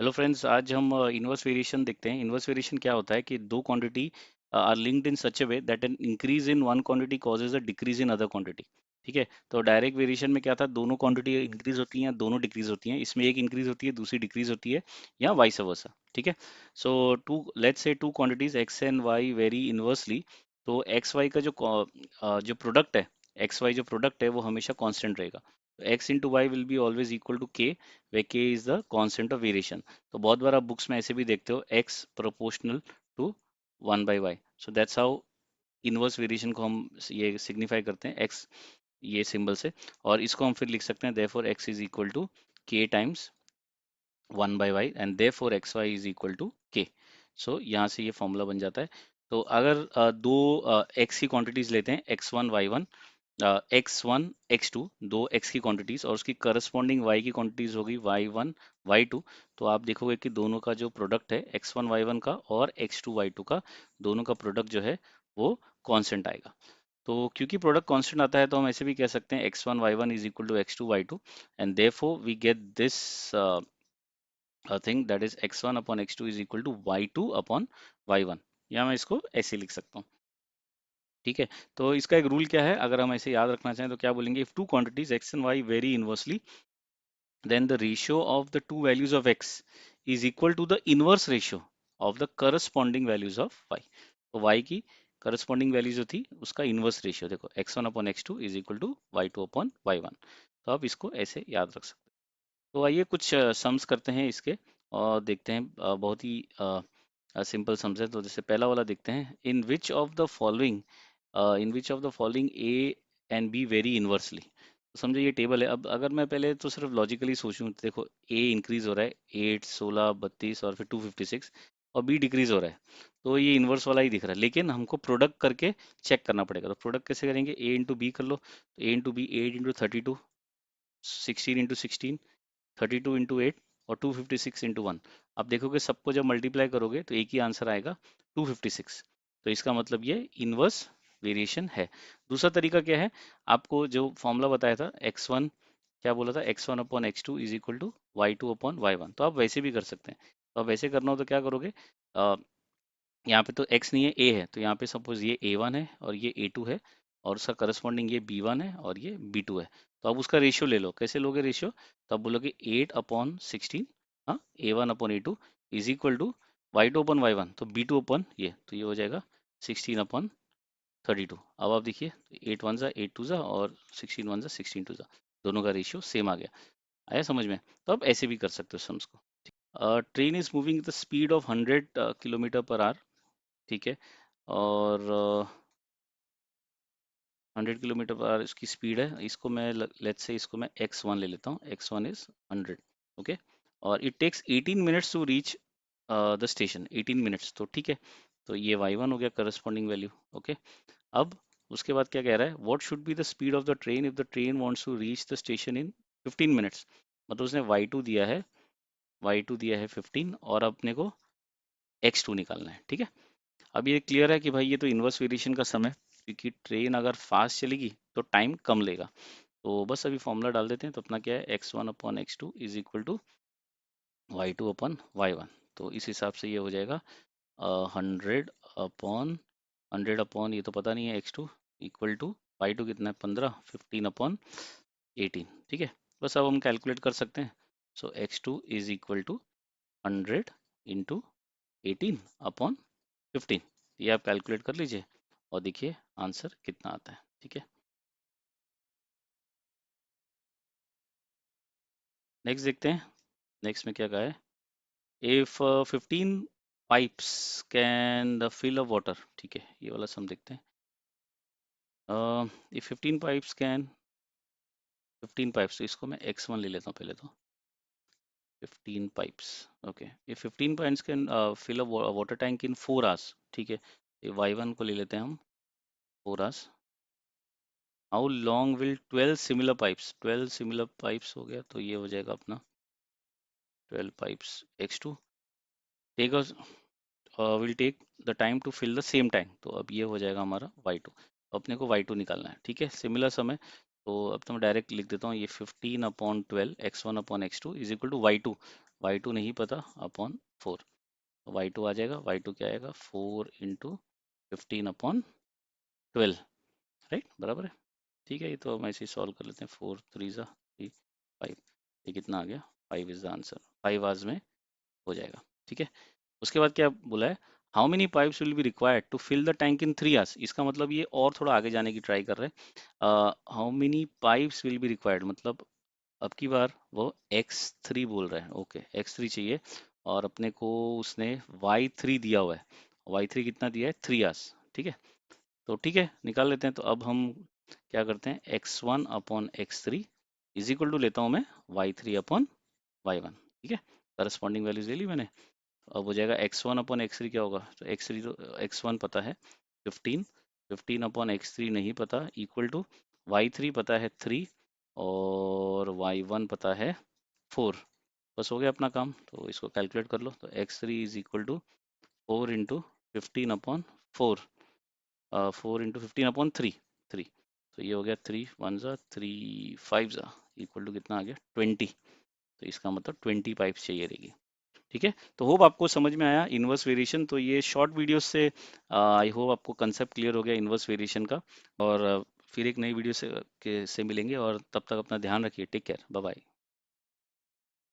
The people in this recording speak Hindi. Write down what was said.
हेलो फ्रेंड्स, आज हम इनवर्स वेरिएशन देखते हैं। इनवर्स वेरिएशन क्या होता है कि दो quantity are linked in such a way that an increase in one quantity causes a decrease in other quantity. ठीक है, तो डायरेक्ट वेरिएशन में क्या था, दोनों क्वांटिटी इंक्रीज होती हैं, दोनों डिक्रीज होती हैं। इसमें एक इंक्रीज होती है, दूसरी डिक्रीज होती है, या वाइस वर्सा। ठीक है, so to let's say two quantities x and y vary inversely. तो एक्स वाई का जो प्रोडक्ट है, एक्स वाई जो प्रोडक्ट है वो हमेशा कांस्टेंट रहेगा। X into y will be always equal to K, where K is the constant of variation. तो बहुत बार आप बुक्स में ऐसे भी देखते हो, x proportional to 1/y। So that's how inverse variation को हम ये सिग्निफाई करते हैं, एक्स ये सिंबल से। और इसको हम फिर लिख सकते हैं, therefore x is equal to k times 1/y and therefore x y is equal to k. So यहाँ से ये फॉर्मूला बन जाता है। तो अगर दो एक्स की क्वांटिटीज लेते हैं, x1 y1, x1 x2, दो x की क्वांटिटीज, और उसकी करस्पॉन्डिंग y की क्वांटिटीज होगी y1 y2। तो आप देखोगे कि दोनों का जो प्रोडक्ट है x1 y1 का और x2 y2 का, दोनों का प्रोडक्ट जो है वो कांस्टेंट आएगा। तो क्योंकि प्रोडक्ट कांस्टेंट आता है तो हम ऐसे भी कह सकते हैं x1 y1 is equal to x2 y2, and therefore we get this thing that is x1 upon x2 is equal to y2 upon y1। या मैं इसको ऐसे लिख सकता हूँ। ठीक है, तो इसका एक रूल क्या है, अगर हम ऐसे याद रखना चाहें तो क्या बोलेंगे, if two quantities x and y very inversely, then the ratio of the two values of x is equal to the inverse ratio of the corresponding values of y। तो y की corresponding वैल्यू जो थी उसका इनवर्स रेशियो देखो, x1 upon x2 is equal to y2 upon y1। तो आप इसको ऐसे याद रख सकते हैं। तो आइए कुछ सम्स करते हैं इसके, और देखते हैं। बहुत ही सिंपल सम्स है। तो जैसे पहला वाला देखते हैं, in which of the following A and B vary inversely. तो समझो ये टेबल है। अब अगर मैं पहले तो सिर्फ लॉजिकली सोचूं तो देखो, ए इंक्रीज हो रहा है 8 16 32 और फिर 256, और बी डिक्रीज हो रहा है। तो ये इन्वर्स वाला ही दिख रहा है, लेकिन हमको प्रोडक्ट करके चेक करना पड़ेगा। तो प्रोडक्ट कैसे करेंगे, ए इंटू बी कर लो। तो A into B, 8 into 32, 16 into 16, 32 into 8, और 256 इंटू 1। आप देखोगे सबको जब मल्टीप्लाई करोगे तो एक ही आंसर आएगा, 256। तो इसका मतलब ये इनवर्स वेरिएशन है। दूसरा तरीका क्या है, आपको जो फॉर्मूला बताया था x1, क्या बोला था, x1 upon x2 is equal to y2 upon y1। तो आप वैसे भी कर सकते हैं। तो आप वैसे करना हो तो क्या करोगे, अ, यहाँ पे तो x नहीं है, a है। तो यहाँ पे सपोज ये a1 है और ये a2 है, और उसका करस्पॉन्डिंग ये b1 है और ये b2 है। तो अब उसका रेशियो ले लो। कैसे लोगे रेशियो, तो आप बोलोगे 8/16, हाँ, a1 upon a2 is equal to y2 upon y1, तो b2 अपॉन ये, तो ये हो जाएगा 16/32। अब आप देखिए, 8 1 8 2 और 16 1 16 2, दोनों का रेशियो सेम आ गया। आया समझ में। तो आप ऐसे भी कर सकते हो सम्स को। Train is moving the speed of 100 kilometre per hour. ठीक है, और 100 किलोमीटर पर आवर इसकी स्पीड है। इसको मैं, लेट्स से इसको मैं x1 ले लेता हूँ। x1 is 100। ओके, और it takes 18 minutes to reach the station, 18 minutes. तो ठीक है, तो ये y1 हो गया करस्पॉन्डिंग वैल्यू। ओके, अब उसके बाद क्या कह रहा है, what should be the speed of the train if the train wants to reach the station in 15 minutes. मतलब उसने y2 दिया है, y2 दिया है 15, और अपने को x2 निकालना है। ठीक है, अब ये क्लियर है कि भाई ये तो इन्वर्स वेरिएशन का समय, क्योंकि ट्रेन अगर फास्ट चलेगी तो टाइम कम लेगा। तो बस अभी फॉर्मूला डाल देते हैं। तो अपना क्या है, x1 upon x2 is equal to y2 upon y1। तो इस हिसाब से ये हो जाएगा 100 अपॉन ये तो पता नहीं है, x2 इक्वल टू y2 कितना है 15, 15/18। ठीक है, बस अब हम कैलकुलेट कर सकते हैं। So x2 is equal to 100 into 18/15। ये आप कैलकुलेट कर लीजिए और देखिए आंसर कितना आता है। ठीक है, नेक्स्ट देखते हैं। नेक्स्ट में क्या कहा है, if 15 pipes can fill a water. ठीक है, ये वाला सम देखते हैं। इफ 15 पाइप्स कैन, 15 पाइप्स, तो इसको मैं x1 ले लेता हूँ पहले तो। 15 पाइप्स, ओके। ये 15 pipes can fill a water tank in 4 hours. ठीक है, ये y1 को ले लेते हैं हम, 4 hours. How long will 12 similar pipes, 12 similar pipes हो गया, तो ये हो जाएगा अपना 12 pipes x2 take us will take the time to fill the same tank। तो अब ये हो जाएगा हमारा y2। अपने को y2 निकालना है। ठीक है, सिमिलर समय। तो अब तो मैं डायरेक्ट लिख देता हूँ, ये 15/12 x1/x2 is equal to y2 नहीं पता अपॉन 4। y2 आ जाएगा, y2 क्या आएगा 4 × 15/12, राइट, बराबर है। ठीक है, ये तो हम ऐसे ही सॉल्व कर लेते हैं, 4 3 5, ये कितना आ गया, 5 इज द आंसर, 5 आवर्स में हो जाएगा। ठीक है, उसके बाद क्या बोला है, how many pipes will be required to fill the tank in 3 hours. इसका मतलब ये और थोड़ा आगे जाने की ट्राई कर रहे हैं। How many pipes will be required मतलब अब की बार वो x3 बोल रहे हैं, ओके x3 चाहिए, और अपने को उसने y3 दिया हुआ है, y3 कितना दिया है 3 आवर्स। ठीक है, तो ठीक है निकाल लेते हैं। तो अब हम क्या करते हैं, x1/x3 इज इक्वल टू लेता हूँ मैं y3/y1। ठीक है, करस्पॉन्डिंग वैल्यूज ले ली मैंने। अब हो जाएगा x1/x3 क्या होगा, तो x3 तो x1 पता है 15, 15/x3 नहीं पता, इक्वल टू y3 पता है 3 और y1 पता है 4। बस हो गया अपना काम, तो इसको कैलकुलेट कर लो। तो x3 इज इक्वल टू 4 × 15/4, 4 × 15/3, 3, तो ये हो गया 3 1 3 5 इक्वल टू कितना आ गया 20। तो इसका मतलब 20 पाइप्स चाहिए रहेगी। ठीक है, तो होप आपको समझ में आया इन्वर्स वेरिएशन। तो ये शॉर्ट वीडियो से आई होप आपको कंसेप्ट क्लियर हो गया इन्वर्स वेरिएशन का। और फिर एक नई वीडियो से मिलेंगे, और तब तक अपना ध्यान रखिए, टेक केयर, बाय बाय।